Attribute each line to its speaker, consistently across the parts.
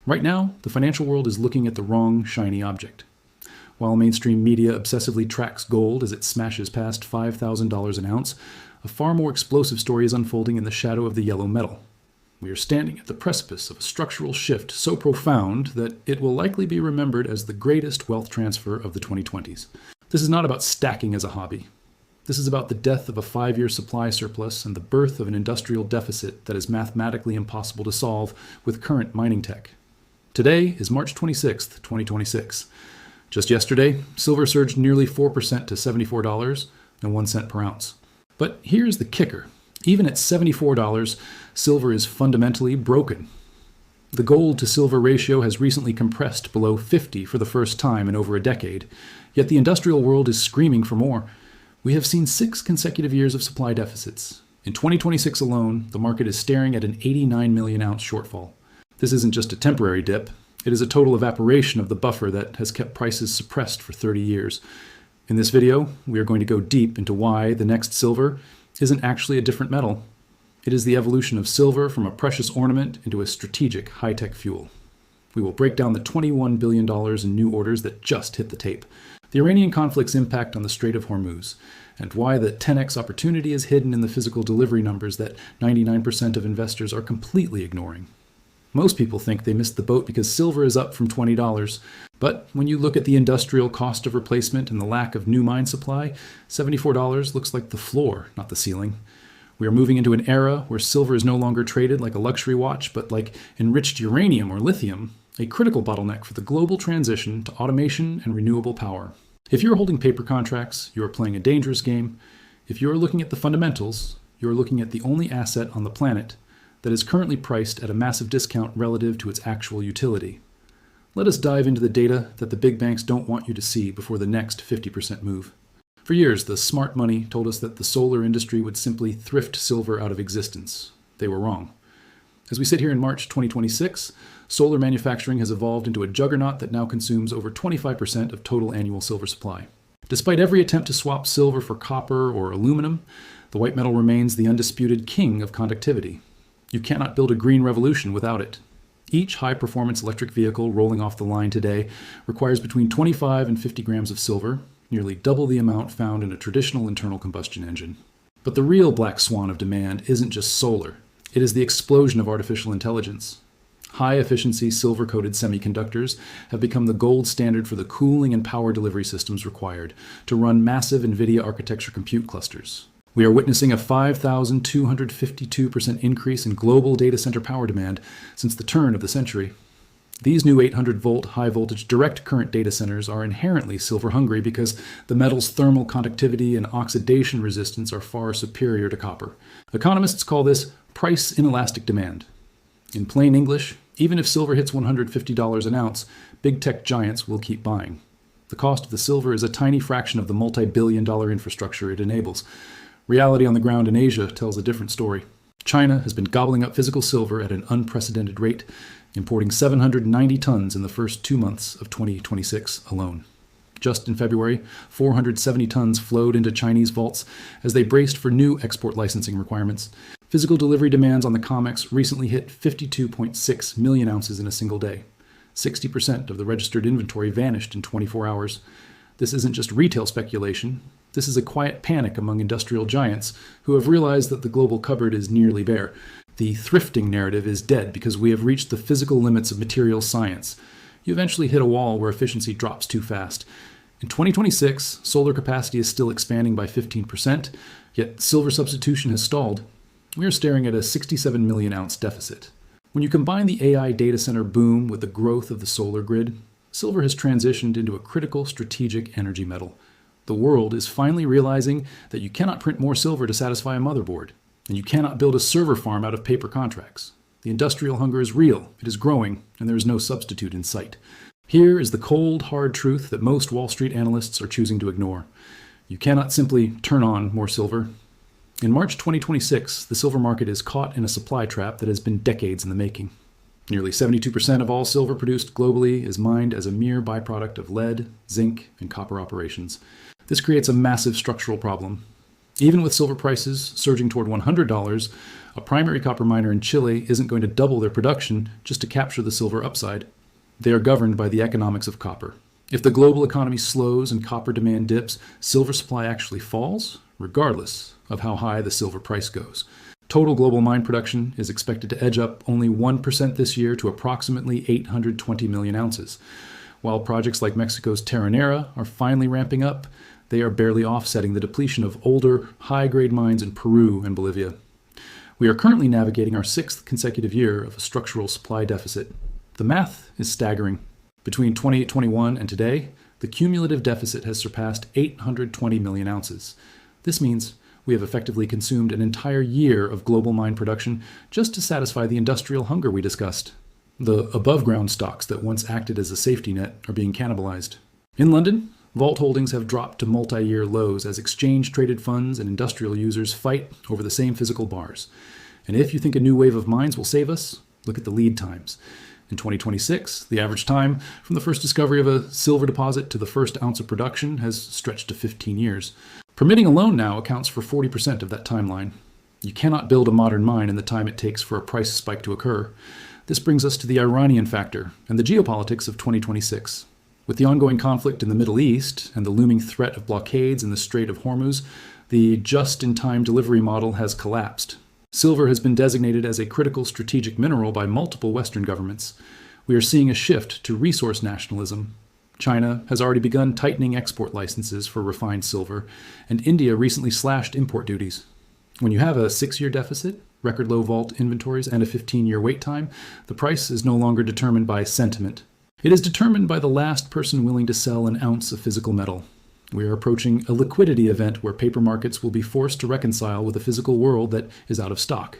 Speaker 1: Right now, the financial world is looking at the wrong shiny object. While mainstream media obsessively tracks gold as it smashes past $5,000 an ounce, a far more explosive story is unfolding in the shadow of the yellow metal. We are standing at the precipice of a structural shift so profound that it will likely be remembered as the greatest wealth transfer of the 2020s. This is not about stacking as a hobby. This is about the death of a 5-year supply surplus and the birth of an industrial deficit that is mathematically impossible to solve with current mining tech. Today is March 26th, 2026. Just yesterday, silver surged nearly 4% to $74.01 per ounce. But here's the kicker. Even at $74, silver is fundamentally broken. The gold to silver ratio has recently compressed below 50 for the first time in over a decade, yet the industrial world is screaming for more. We have seen 6 consecutive years of supply deficits. In 2026 alone, the market is staring at an 89 million ounce shortfall. This isn't just a temporary dip, it is a total evaporation of the buffer that has kept prices suppressed for 30 years. In this video, we are going to go deep into why the next silver isn't actually a different metal. It is the evolution of silver from a precious ornament into a strategic high-tech fuel. We will break down the $21 billion in new orders that just hit the tape, the Iranian conflict's impact on the Strait of Hormuz, and why the 10x opportunity is hidden in the physical delivery numbers that 99% of investors are completely ignoring. Most people think they missed the boat because silver is up from $20, but when you look at the industrial cost of replacement and the lack of new mine supply, $74 looks like the floor, not the ceiling. We are moving into an era where silver is no longer traded like a luxury watch, but like enriched uranium or lithium, a critical bottleneck for the global transition to automation and renewable power. If you're holding paper contracts, you are playing a dangerous game. If you are looking at the fundamentals, you are looking at the only asset on the planet that is currently priced at a massive discount relative to its actual utility. Let us dive into the data that the big banks don't want you to see before the next 50% move. For years, the smart money told us that the solar industry would simply thrift silver out of existence. They were wrong. As we sit here in March 2026, solar manufacturing has evolved into a juggernaut that now consumes over 25% of total annual silver supply. Despite every attempt to swap silver for copper or aluminum, the white metal remains the undisputed king of conductivity. You cannot build a green revolution without it. Each high-performance electric vehicle rolling off the line today requires between 25 and 50 grams of silver, nearly double the amount found in a traditional internal combustion engine. But the real black swan of demand isn't just solar. It is the explosion of artificial intelligence. High-efficiency silver-coated semiconductors have become the gold standard for the cooling and power delivery systems required to run massive NVIDIA architecture compute clusters. We are witnessing a 5,252% increase in global data center power demand since the turn of the century. These new 800-volt high-voltage direct current data centers are inherently silver-hungry because the metal's thermal conductivity and oxidation resistance are far superior to copper. Economists call this price inelastic demand. In plain English, even if silver hits $150 an ounce, big tech giants will keep buying. The cost of the silver is a tiny fraction of the multi-billion-dollar infrastructure it enables. Reality on the ground in Asia tells a different story. China has been gobbling up physical silver at an unprecedented rate, importing 790 tons in the first 2 months of 2026 alone. Just in February, 470 tons flowed into Chinese vaults as they braced for new export licensing requirements. Physical delivery demands on the COMEX recently hit 52.6 million ounces in a single day. 60% of the registered inventory vanished in 24 hours. This isn't just retail speculation. This is a quiet panic among industrial giants who have realized that the global cupboard is nearly bare. The thrifting narrative is dead because we have reached the physical limits of material science. You eventually hit a wall where efficiency drops too fast. In 2026, solar capacity is still expanding by 15%, yet silver substitution has stalled. We are staring at a 67 million ounce deficit. When you combine the AI data center boom with the growth of the solar grid, silver has transitioned into a critical strategic energy metal. The world is finally realizing that you cannot print more silver to satisfy a motherboard, and you cannot build a server farm out of paper contracts. The industrial hunger is real, it is growing, and there is no substitute in sight. Here is the cold, hard truth that most Wall Street analysts are choosing to ignore. You cannot simply turn on more silver. In March 2026, the silver market is caught in a supply trap that has been decades in the making. Nearly 72% of all silver produced globally is mined as a mere byproduct of lead, zinc, and copper operations. This creates a massive structural problem. Even with silver prices surging toward $100, a primary copper miner in Chile isn't going to double their production just to capture the silver upside. They are governed by the economics of copper. If the global economy slows and copper demand dips, silver supply actually falls, regardless of how high the silver price goes. Total global mine production is expected to edge up only 1% this year to approximately 820 million ounces. While projects like Mexico's Terronera are finally ramping up, they are barely offsetting the depletion of older, high-grade mines in Peru and Bolivia. We are currently navigating our 6th consecutive year of a structural supply deficit. The math is staggering. Between 2021 and today, the cumulative deficit has surpassed 820 million ounces. This means we have effectively consumed an entire year of global mine production just to satisfy the industrial hunger we discussed. The above-ground stocks that once acted as a safety net are being cannibalized. In London, vault holdings have dropped to multi-year lows as exchange-traded funds and industrial users fight over the same physical bars. And if you think a new wave of mines will save us, look at the lead times. In 2026, the average time from the first discovery of a silver deposit to the first ounce of production has stretched to 15 years. Permitting alone now accounts for 40% of that timeline. You cannot build a modern mine in the time it takes for a price spike to occur. This brings us to the Iranian factor and the geopolitics of 2026. With the ongoing conflict in the Middle East and the looming threat of blockades in the Strait of Hormuz, the just-in-time delivery model has collapsed. Silver has been designated as a critical strategic mineral by multiple Western governments. We are seeing a shift to resource nationalism. China has already begun tightening export licenses for refined silver, and India recently slashed import duties. When you have a 6-year deficit, record low vault inventories, and a 15-year wait time, the price is no longer determined by sentiment. It is determined by the last person willing to sell an ounce of physical metal. We are approaching a liquidity event where paper markets will be forced to reconcile with a physical world that is out of stock.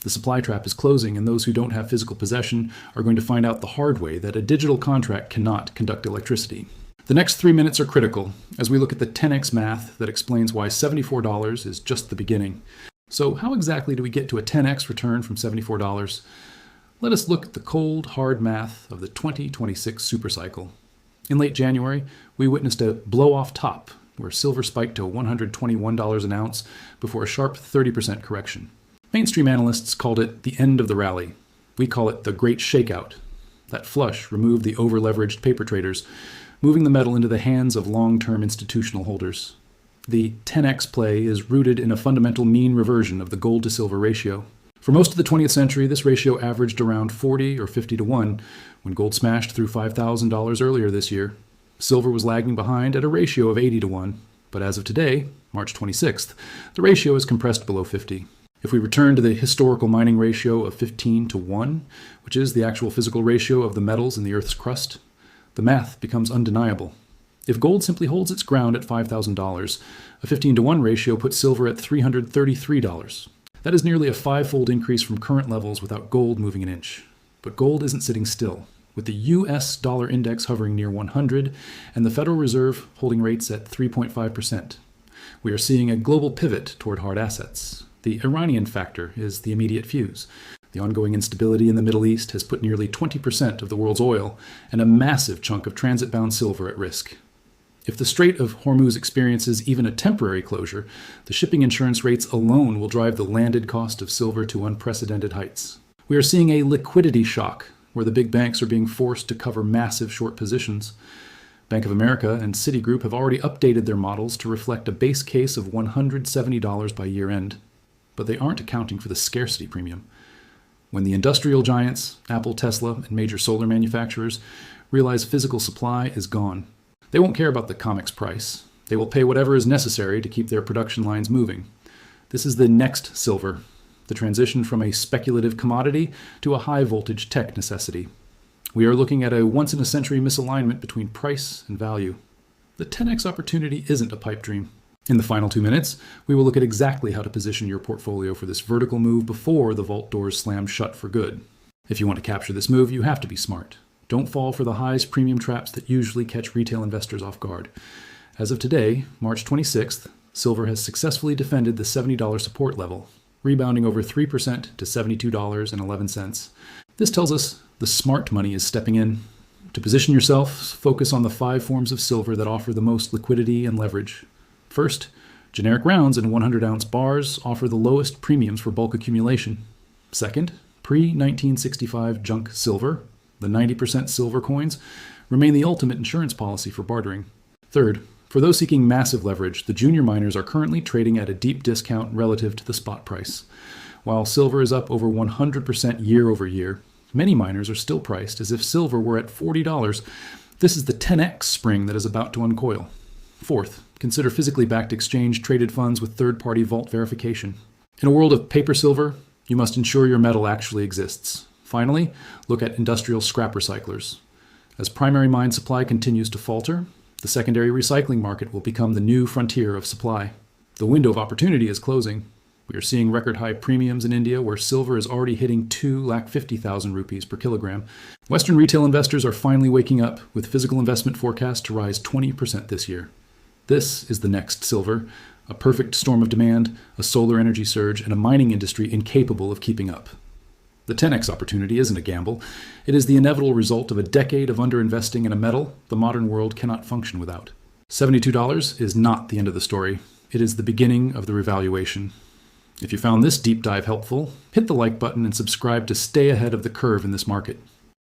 Speaker 1: The supply trap is closing, and those who don't have physical possession are going to find out the hard way that a digital contract cannot conduct electricity. The next 3 minutes are critical as we look at the 10x math that explains why $74 is just the beginning. So how exactly do we get to a 10x return from $74? Let us look at the cold, hard math of the 2026 supercycle. In late January, we witnessed a blow-off top where silver spiked to $121 an ounce before a sharp 30% correction. Mainstream analysts called it the end of the rally. We call it the Great Shakeout. That flush removed the over-leveraged paper traders, moving the metal into the hands of long-term institutional holders. The 10x play is rooted in a fundamental mean reversion of the gold-to-silver ratio. For most of the 20th century, this ratio averaged around 40 or 50 to 1. When gold smashed through $5,000 earlier this year, silver was lagging behind at a ratio of 80 to 1. But as of today, March 26th, the ratio is compressed below 50. If we return to the historical mining ratio of 15 to 1, which is the actual physical ratio of the metals in the Earth's crust, the math becomes undeniable. If gold simply holds its ground at $5,000, a 15 to 1 ratio puts silver at $333. That is nearly a 5-fold increase from current levels without gold moving an inch. But gold isn't sitting still, with the US dollar index hovering near 100 and the Federal Reserve holding rates at 3.5%. We are seeing a global pivot toward hard assets. The Iranian factor is the immediate fuse. The ongoing instability in the Middle East has put nearly 20% of the world's oil and a massive chunk of transit-bound silver at risk. If the Strait of Hormuz experiences even a temporary closure, the shipping insurance rates alone will drive the landed cost of silver to unprecedented heights. We are seeing a liquidity shock, where the big banks are being forced to cover massive short positions. Bank of America and Citigroup have already updated their models to reflect a base case of $170 by year-end, but they aren't accounting for the scarcity premium. When the industrial giants, Apple, Tesla, and major solar manufacturers, realize physical supply is gone, they won't care about the COMEX price. They will pay whatever is necessary to keep their production lines moving. This is the next silver, the transition from a speculative commodity to a high-voltage tech necessity. We are looking at a once-in-a-century misalignment between price and value. The 10x opportunity isn't a pipe dream. In the final 2 minutes, we will look at exactly how to position your portfolio for this vertical move before the vault doors slam shut for good. If you want to capture this move, you have to be smart. Don't fall for the highs premium traps that usually catch retail investors off guard. As of today, March 26th, silver has successfully defended the $70 support level, rebounding over 3% to $72.11. This tells us the smart money is stepping in. To position yourself, focus on the 5 forms of silver that offer the most liquidity and leverage. First, Generic rounds and 100-ounce bars offer the lowest premiums for bulk accumulation. Second, pre-1965 junk silver, the 90% silver coins, remain the ultimate insurance policy for bartering. Third, for those seeking massive leverage, the junior miners are currently trading at a deep discount relative to the spot price. While silver is up over 100% year over year, many miners are still priced as if silver were at $40. This is the 10x spring that is about to uncoil. Fourth, consider physically backed exchange-traded funds with third-party vault verification. In a world of paper silver, you must ensure your metal actually exists. Finally, look at industrial scrap recyclers. As primary mine supply continues to falter, the secondary recycling market will become the new frontier of supply. The window of opportunity is closing. We are seeing record high premiums in India, where silver is already hitting 2,50,000 rupees per kilogram. Western retail investors are finally waking up, with physical investment forecast to rise 20% this year. This is the next silver, a perfect storm of demand, a solar energy surge, and a mining industry incapable of keeping up. The 10x opportunity isn't a gamble. It is the inevitable result of a decade of underinvesting in a metal the modern world cannot function without. $72 is not the end of the story. It is the beginning of the revaluation. If you found this deep dive helpful, hit the like button and subscribe to stay ahead of the curve in this market.